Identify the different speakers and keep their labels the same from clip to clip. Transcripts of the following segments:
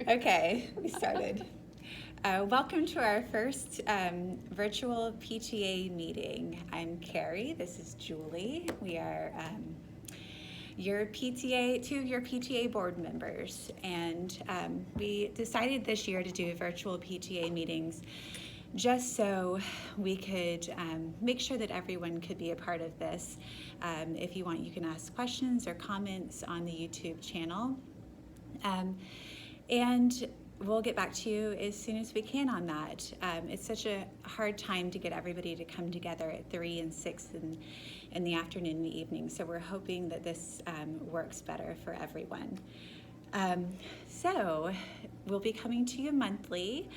Speaker 1: Okay, we started. Welcome to our first virtual PTA meeting. I'm Carrie. This is Julie. We are your two of your PTA board members, and we decided this year to do virtual PTA meetings just so we could make sure that everyone could be a part of this. If you want, you can ask questions or comments on the YouTube channel. And we'll get back to you as soon as we can on that. It's such a hard time to get everybody to come together at 3 and 6 in the afternoon and the evening. So we're hoping that this works better for everyone. So we'll be coming to you monthly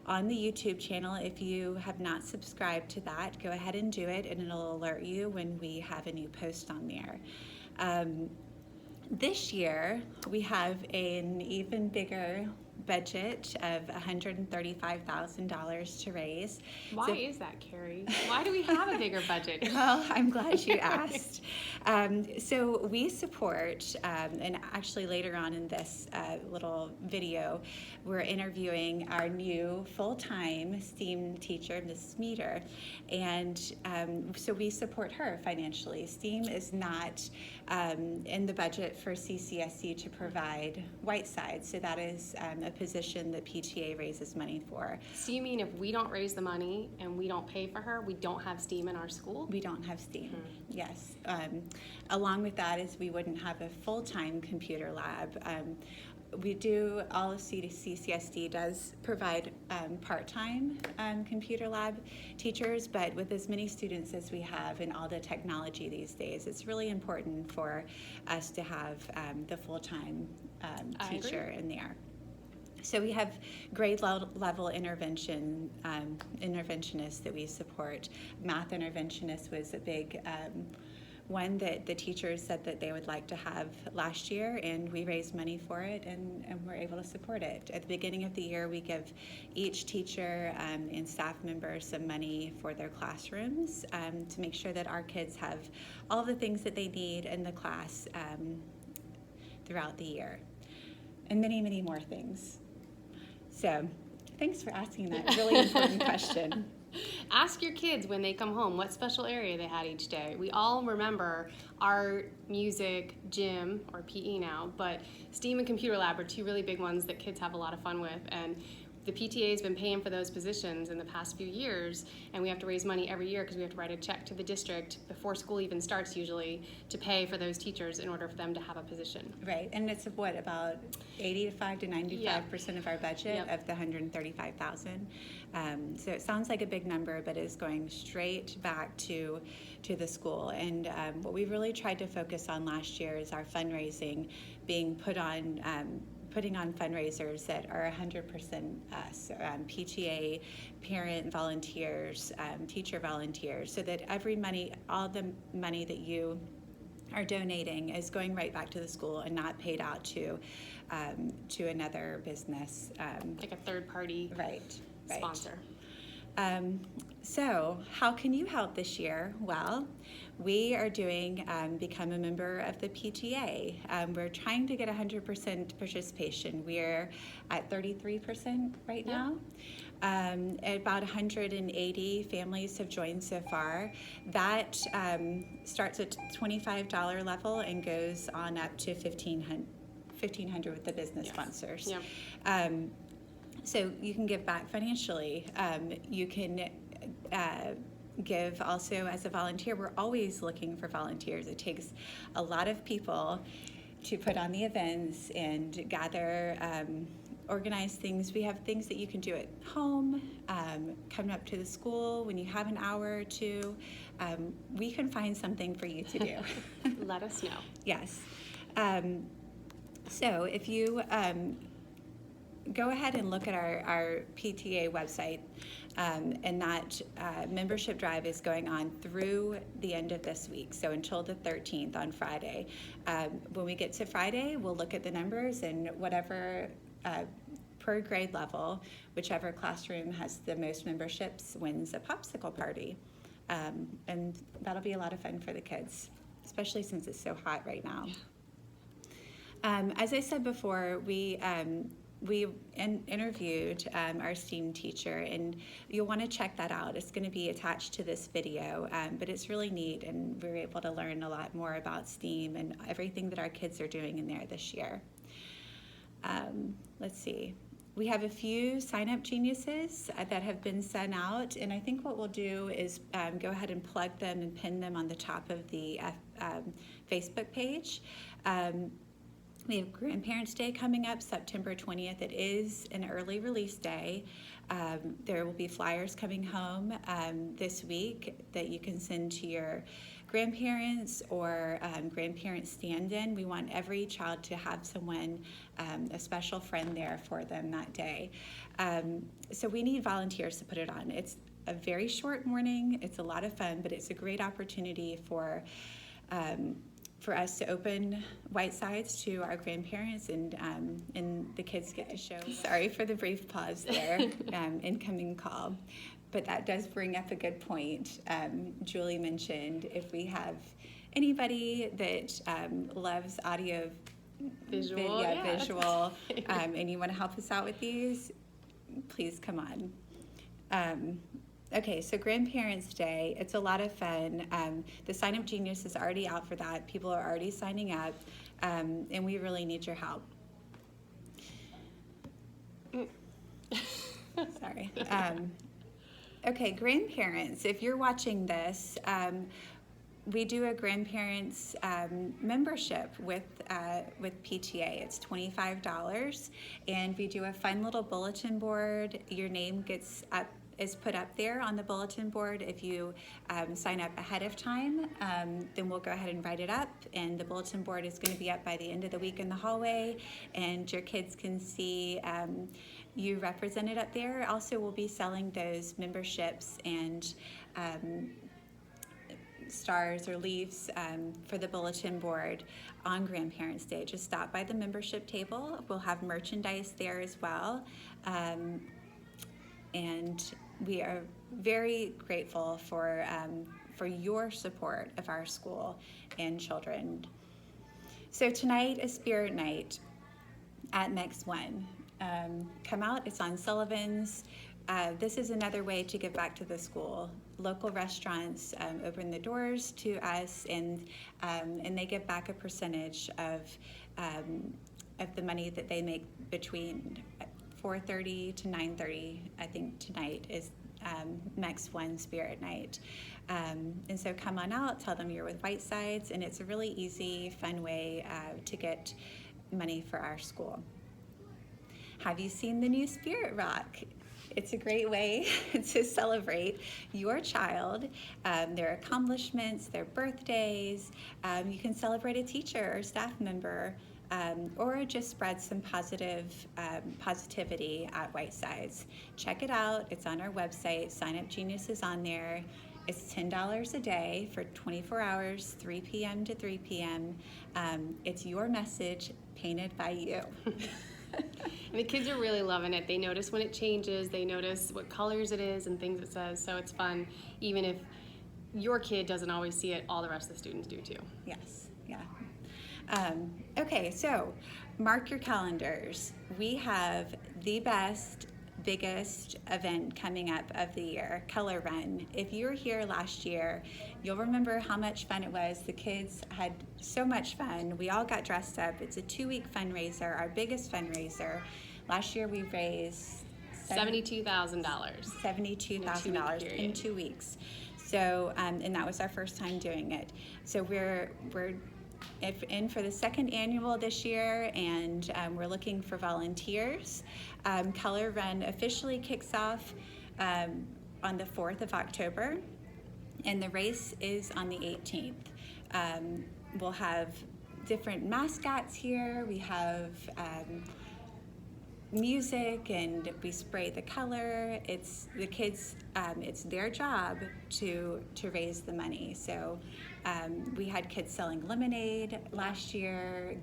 Speaker 1: on the YouTube channel. If you have not subscribed to that, go ahead and do it, and it'll alert you when we have a new post on there. This year, we have an even bigger budget of $135,000 to raise.
Speaker 2: Why is that, Carrie? Why do we have a bigger budget?
Speaker 1: Well, I'm glad you asked. So we support, and actually later on in this little video, we're interviewing our new full-time STEAM teacher, Ms. Meter, and so we support her financially. STEAM is not in the budget for CCSC to provide Whiteside, so that is a position that PTA raises money for.
Speaker 2: So you mean if we don't raise the money and we don't pay for her, we don't have STEAM in our school?
Speaker 1: We don't have STEAM, yes. Along with that is we wouldn't have a full-time computer lab. We do, all of CCSD does provide part-time computer lab teachers, but with as many students as we have and all the technology these days, it's really important for us to have the full-time teacher in there. So we have grade level interventionists that we support. Math interventionist was a big one that the teachers said that they would like to have last year, and we raised money for it, and we're able to support it. At the beginning of the year, we give each teacher and staff member some money for their classrooms to make sure that our kids have all the things that they need in the class throughout the year, and many, many more things. So thanks for asking that really important question.
Speaker 2: Ask your kids when they come home what special area they had each day. We all remember art, music, gym, or PE now, but STEAM and computer lab are two really big ones that kids have a lot of fun with. And the PTA has been paying for those positions in the past few years, and we have to raise money every year because we have to write a check to the district before school even starts usually to pay for those teachers in order for them to have a position.
Speaker 1: Right, and it's what, about 85 to 95% of our budget of the $135,000. So it sounds like a big number, but it's going straight back to the school. And what we really tried to focus on last year is our fundraising being putting on fundraisers that are 100% us, PTA, parent volunteers, teacher volunteers, so that all the money that you are donating is going right back to the school and not paid out to another business.
Speaker 2: Like a third party sponsor.
Speaker 1: So how can you help this year? Well, we are doing become a member of the PTA. We're trying to get 100% participation. We're at 33% right now. About 180 families have joined so far. That starts at $25 level and goes on up to $1,500 with the business sponsors.
Speaker 2: Yep.
Speaker 1: So you can give back financially. You can give also as a volunteer. We're always looking for volunteers. It takes a lot of people to put on the events and gather, organize things. We have things that you can do at home, coming up to the school when you have an hour or two. We can find something for you to do.
Speaker 2: Let us know.
Speaker 1: Yes. So if you go ahead and look at our PTA website, and that membership drive is going on through the end of this week, so until the 13th on Friday. When we get to Friday, we'll look at the numbers, and whatever per grade level, whichever classroom has the most memberships wins a popsicle party. And that'll be a lot of fun for the kids, especially since it's so hot right now. As I said before, we interviewed our STEAM teacher, and you'll want to check that out. It's going to be attached to this video, but it's really neat, and we were able to learn a lot more about STEAM and everything that our kids are doing in there this year. Let's see. We have a few sign-up geniuses that have been sent out, and I think what we'll do is go ahead and plug them and pin them on the top of the Facebook page. We have Grandparents' Day coming up, September 20th. It is an early release day. There will be flyers coming home this week that you can send to your grandparents or grandparent stand-in. We want every child to have someone, a special friend there for them that day. So we need volunteers to put it on. It's a very short morning. It's a lot of fun, but it's a great opportunity for us to open White Sides to our grandparents, and the kids get to show. Sorry for the brief pause there, incoming call. But that does bring up a good point. Julie mentioned if we have anybody that loves audio,
Speaker 2: Visual,
Speaker 1: visual, and you want to help us out with these, please come on. Okay, so Grandparents' Day, it's a lot of fun. The Sign Up Genius is already out for that. People are already signing up, and we really need your help. Sorry. Okay, grandparents, if you're watching this, we do a grandparents membership with PTA. It's $25, and we do a fun little bulletin board. Your name is put up there on the bulletin board. If you sign up ahead of time, then we'll go ahead and write it up, and the bulletin board is going to be up by the end of the week in the hallway, and your kids can see you represented up there. Also, we'll be selling those memberships and stars or leaves for the bulletin board on Grandparents' Day. Just stop by the membership table. We'll have merchandise there as well. And we are very grateful for your support of our school and children. So tonight is Spirit Night at Next One. Come out, it's on Sullivan's. This is another way to give back to the school. Local restaurants open the doors to us, and they give back a percentage of the money that they make between 4:30 to 9:30. I think tonight is Next One Spirit Night. And so come on out, tell them you're with White Sides, and it's a really easy, fun way to get money for our school. Have you seen the new Spirit Rock? It's a great way to celebrate your child, their accomplishments, their birthdays. You can celebrate a teacher or staff member, or just spread some positivity at White Sides. Check it out. It's on our website. Sign Up Genius is on there. It's $10 a day for 24 hours, 3 p.m. to 3 p.m. It's your message painted by you.
Speaker 2: And the kids are really loving it. They notice when it changes. They notice what colors it is and things it says. So it's fun, even if your kid doesn't always see it. All the rest of the students do too.
Speaker 1: Yes, yeah. Okay, so mark your calendars. We have the best, biggest event coming up of the year, Color Run. If you were here last year, you'll remember how much fun it was. The kids had so much fun. We all got dressed up. It's a 2-week fundraiser, our biggest fundraiser. Last year we raised
Speaker 2: $72,000.
Speaker 1: $72,000 in 2 weeks. So, and that was our first time doing it. So we're in for the second annual this year, and we're looking for volunteers. Color Run officially kicks off on the 4th of October, and the race is on the 18th. We'll have different mascots here. We have music, and we spray the color. It's the kids, it's their job to raise the money. So we had kids selling lemonade last year,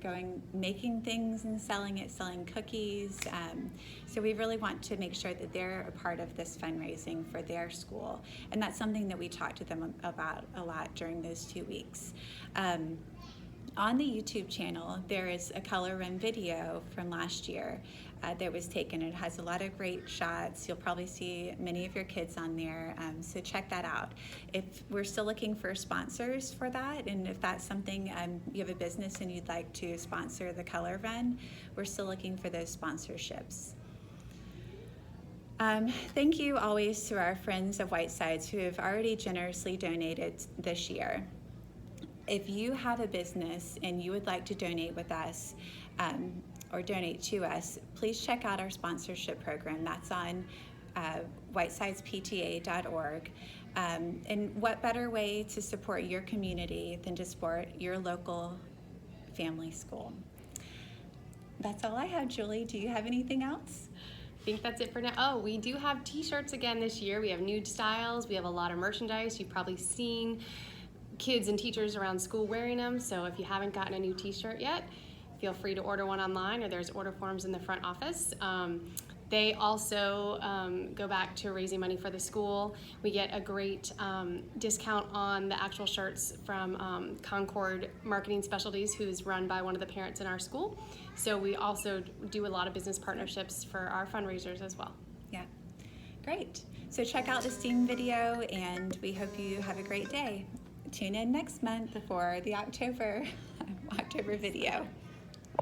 Speaker 1: making things and selling it, selling cookies. So we really want to make sure that they're a part of this fundraising for their school. And that's something that we talked to them about a lot during those 2 weeks. on the YouTube channel, there is a color run video from last year that was taken. It has a lot of great shots. You'll probably see many of your kids on there, so check that out. If we're still looking for sponsors for that, and if that's something you have a business and you'd like to sponsor the color run, we're still looking for those sponsorships. Thank you always to our friends of Whitesides who have already generously donated this year. If you have a business and you would like to donate with us or donate to us, please check out our sponsorship program. That's on whitesidespta.org. And what better way to support your community than to support your local family school? That's all I have, Julie. Do you have anything else?
Speaker 2: I think that's it for now. Oh, we do have t-shirts again this year. We have new styles. We have a lot of merchandise. You've probably seen kids and teachers around school wearing them. So if you haven't gotten a new t-shirt yet, feel free to order one online, or there's order forms in the front office. They also go back to raising money for the school. We get a great discount on the actual shirts from Concord Marketing Specialties, who's run by one of the parents in our school. So we also do a lot of business partnerships for our fundraisers as well.
Speaker 1: Yeah, great. So check out the STEAM video, and we hope you have a great day. Tune in next month for the October video.